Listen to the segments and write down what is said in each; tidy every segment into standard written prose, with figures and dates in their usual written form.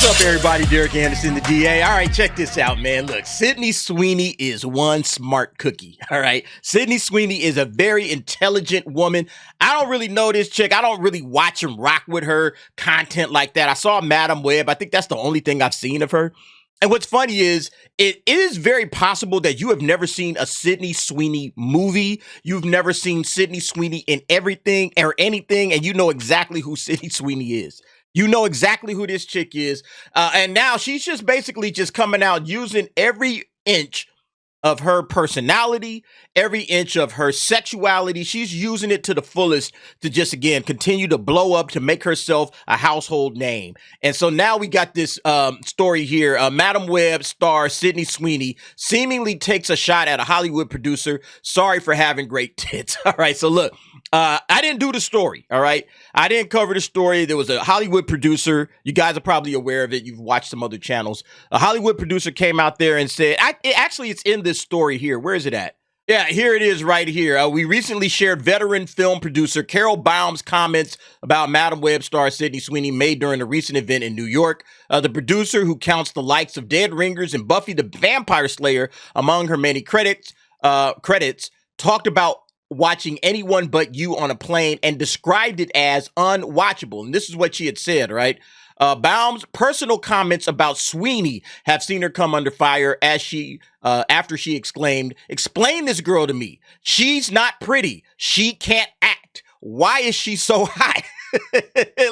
What's up, everybody? Derek Anderson, the DA. All right, check this out, man. Look, Sydney Sweeney is one smart cookie. All right. Sydney Sweeney is a very intelligent woman. I don't really know this chick. I don't really watch and rock with her content like that. I saw Madam Web. I think that's the only thing I've seen of her. And what's funny is it is very possible that you have never seen a Sydney Sweeney movie. You've never seen Sydney Sweeney in everything or anything, and you know exactly who Sydney Sweeney is. You know exactly who this chick is. And now she's just basically just coming out using every inch of her personality, every inch of her sexuality. She's using it to the fullest to just, again, continue to blow up, to make herself a household name. And so now we got this story here. Madam Web star Sydney Sweeney seemingly takes a shot at a Hollywood producer. Sorry for having great tits. All right, so look. I didn't do the story, all right? I didn't cover the story. There was a Hollywood producer. You guys are probably aware of it. You've watched some other channels. A Hollywood producer came out there and said, it's in this story here. Where is it at? Yeah, here it is right here. We recently shared veteran film producer Carol Baum's comments about Madam Web star Sydney Sweeney made during a recent event in New York. The producer, who counts the likes of Dead Ringers and Buffy the Vampire Slayer among her many credits, talked about watching Anyone But You on a plane and described it as unwatchable. And this is what she had said, right? Baum's personal comments about Sweeney have seen her come under fire as after she exclaimed, "Explain this girl to me. She's not pretty. She can't act. Why is she so hot?"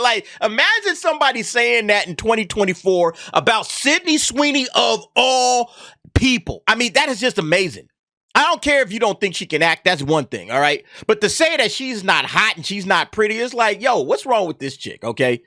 Like, imagine somebody saying that in 2024 about Sydney Sweeney of all people. I mean, that is just amazing. I don't care if you don't think she can act. That's one thing, all right? But to say that she's not hot and she's not pretty is like, yo, what's wrong with this chick, okay?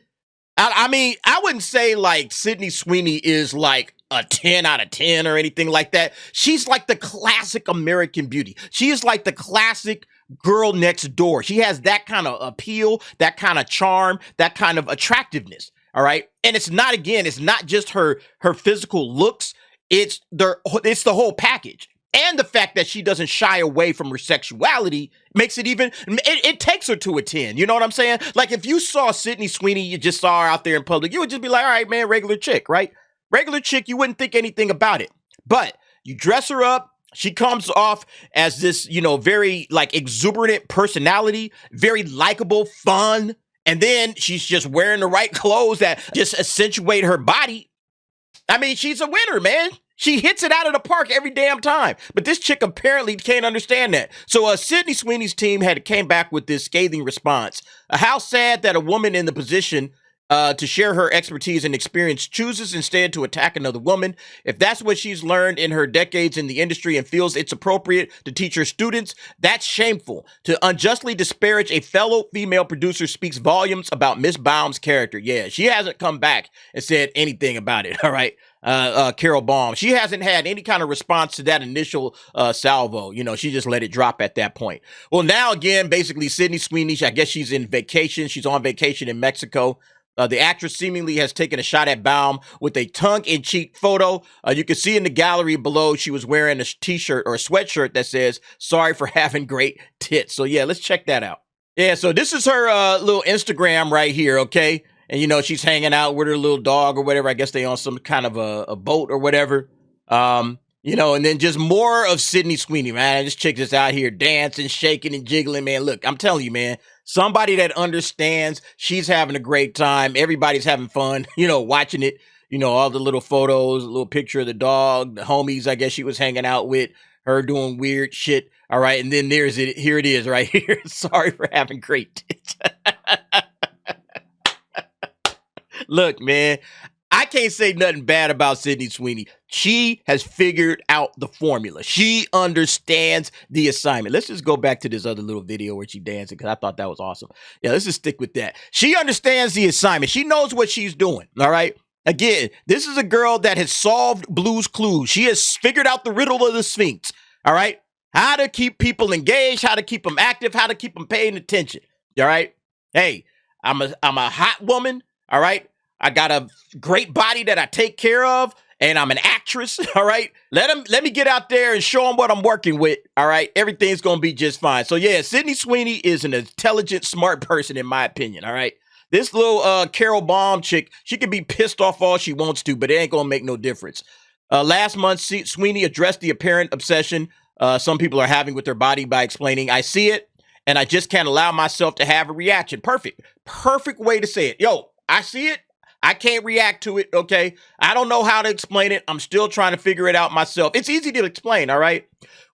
I mean, I wouldn't say like Sydney Sweeney is like a 10 out of 10 or anything like that. She's like the classic American beauty. She is like the classic girl next door. She has that kind of appeal, that kind of charm, that kind of attractiveness, all right? And it's not just her physical looks. It's the whole package. And the fact that she doesn't shy away from her sexuality makes it even, it takes her to a 10. You know what I'm saying? Like, if you saw Sydney Sweeney, you just saw her out there in public, you would just be like, all right, man, regular chick, right? Regular chick, you wouldn't think anything about it. But you dress her up, she comes off as this, very like exuberant personality, very likable, fun. And then she's just wearing the right clothes that just accentuate her body. I mean, she's a winner, man. She hits it out of the park every damn time. But this chick apparently can't understand that. So Sydney Sweeney's team came back with this scathing response. How sad that a woman in the position to share her expertise and experience chooses instead to attack another woman. If that's what she's learned in her decades in the industry and feels it's appropriate to teach her students, that's shameful. To unjustly disparage a fellow female producer speaks volumes about Miss Baum's character. Yeah, she hasn't come back and said anything about it, all right? Carol Baum. She hasn't had any kind of response to that initial salvo. She just let it drop at that point. Well, now again, basically Sydney Sweeney, I guess she's in vacation. She's on vacation in Mexico. The actress seemingly has taken a shot at Baum with a tongue-in-cheek photo. You can see in the gallery below she was wearing a t-shirt or a sweatshirt that says, "Sorry for having great tits." So yeah, let's check that out. Yeah, so this is her little Instagram right here, okay? And, she's hanging out with her little dog or whatever. I guess they on some kind of a boat or whatever. And then just more of Sydney Sweeney, man. This chick is out here dancing, shaking, and jiggling, man. Look, I'm telling you, man, somebody that understands, she's having a great time. Everybody's having fun, watching it. All the little photos, a little picture of the dog, the homies, I guess she was hanging out with, her doing weird shit. All right, and then here it is right here. Sorry for having great tits. Look, man, I can't say nothing bad about Sydney Sweeney. She has figured out the formula. She understands the assignment. Let's just go back to this other little video where she's dancing because I thought that was awesome. Yeah, let's just stick with that. She understands the assignment. She knows what she's doing, all right? Again, this is a girl that has solved Blue's Clues. She has figured out the riddle of the Sphinx, all right? How to keep people engaged, how to keep them active, how to keep them paying attention, all right? Hey, I'm a hot woman, all right? I got a great body that I take care of, and I'm an actress, all right? Let me get out there and show them what I'm working with, all right? Everything's going to be just fine. So, yeah, Sydney Sweeney is an intelligent, smart person, in my opinion, all right? This little Carol Baum chick, she can be pissed off all she wants to, but it ain't gonna make no difference. Last month, Sweeney addressed the apparent obsession some people are having with their body by explaining, I see it, and I just can't allow myself to have a reaction. Perfect. Perfect way to say it. Yo, I see it. I can't react to it, okay? I don't know how to explain it. I'm still trying to figure it out myself. It's easy to explain, all right?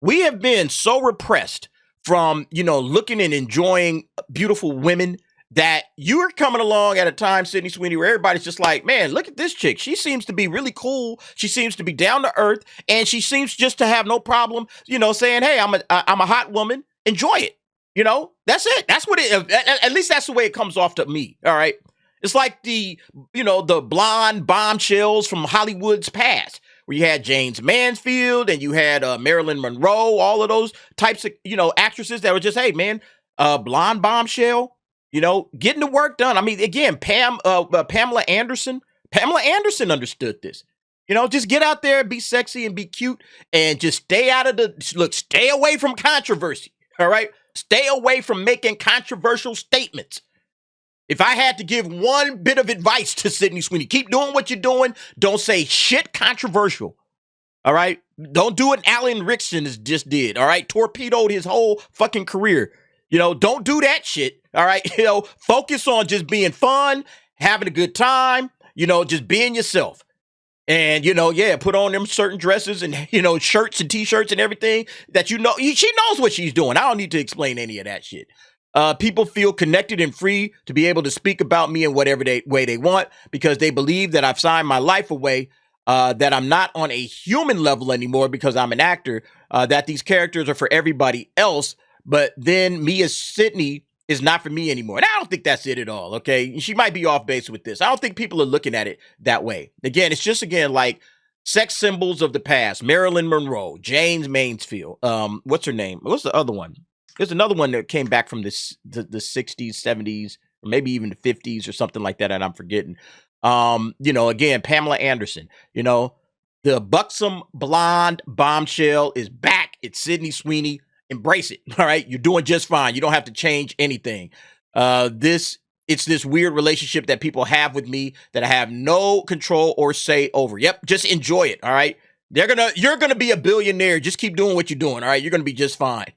We have been so repressed from, looking and enjoying beautiful women that you're coming along at a time, Sydney Sweeney, where everybody's just like, man, look at this chick. She seems to be really cool. She seems to be down to earth, and she seems just to have no problem, saying, hey, I'm a hot woman. Enjoy it. That's it. That's what it, at least that's the way it comes off to me. All right. It's like the blonde bombshells from Hollywood's past, where you had James Mansfield and you had Marilyn Monroe, all of those types of, actresses that were just, hey, man, blonde bombshell, getting the work done. I mean, again, Pamela Anderson. Pamela Anderson understood this. Just get out there, be sexy and be cute, and just stay stay away from controversy. All right. Stay away from making controversial statements. If I had to give one bit of advice to Sydney Sweeney, keep doing what you're doing. Don't say shit controversial. All right. Don't do what Alan Rickson just did. All right. Torpedoed his whole fucking career. Don't do that shit. All right. Focus on just being fun, having a good time, just being yourself. And, put on them certain dresses and, shirts and T-shirts and everything that she knows what she's doing. I don't need to explain any of that shit. People feel connected and free to be able to speak about me in whatever way they want because they believe that I've signed my life away, that I'm not on a human level anymore because I'm an actor, that these characters are for everybody else, but then me as Sydney is not for me anymore. And I don't think that's it at all, okay? She might be off base with this. I don't think people are looking at it that way. Again, it's just, like sex symbols of the past. Marilyn Monroe, James Mansfield. What's her name? What's the other one? There's another one that came back from the 60s, 70s, or maybe even the 50s or something like that, and I'm forgetting. Again, Pamela Anderson. The buxom blonde bombshell is back. It's Sydney Sweeney. Embrace it. All right. You're doing just fine. You don't have to change anything. It's this weird relationship that people have with me that I have no control or say over. Yep. Just enjoy it. All right. You're going to be a billionaire. Just keep doing what you're doing. All right. You're going to be just fine.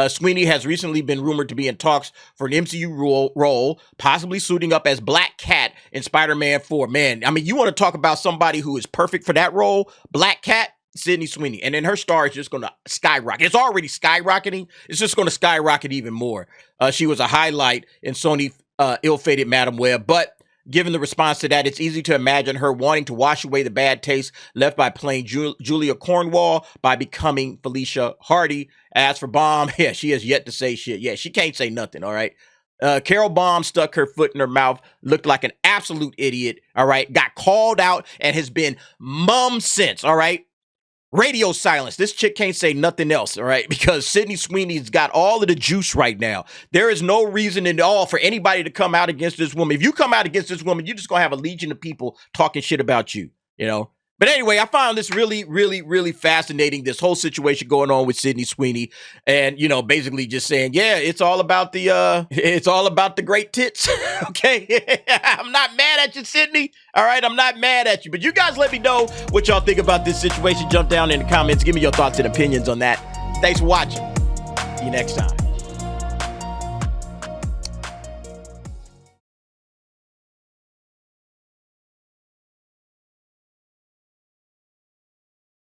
Sweeney has recently been rumored to be in talks for an MCU role, possibly suiting up as Black Cat in Spider-Man 4. Man, I mean, you want to talk about somebody who is perfect for that role? Black Cat, Sydney Sweeney. And then her star is just going to skyrocket. It's already skyrocketing. It's just going to skyrocket even more. She was a highlight in Sony ill-fated Madam Web, but given the response to that, it's easy to imagine her wanting to wash away the bad taste left by playing Julia Cornwall by becoming Felicia Hardy. As for Baum, yeah, she has yet to say shit. Yeah, she can't say nothing, all right? Carol Baum stuck her foot in her mouth, looked like an absolute idiot, all right? Got called out and has been mum since, all right? Radio silence. This chick can't say nothing else, all right? Because Sydney Sweeney's got all of the juice right now. There is no reason at all for anybody to come out against this woman. If you come out against this woman, you're just going to have a legion of people talking shit about you, But anyway, I found this really, really, really fascinating, this whole situation going on with Sydney Sweeney. And, basically just saying, yeah, it's all about the great tits. Okay. I'm not mad at you, Sydney. All right. I'm not mad at you. But you guys let me know what y'all think about this situation. Jump down in the comments. Give me your thoughts and opinions on that. Thanks for watching. See you next time.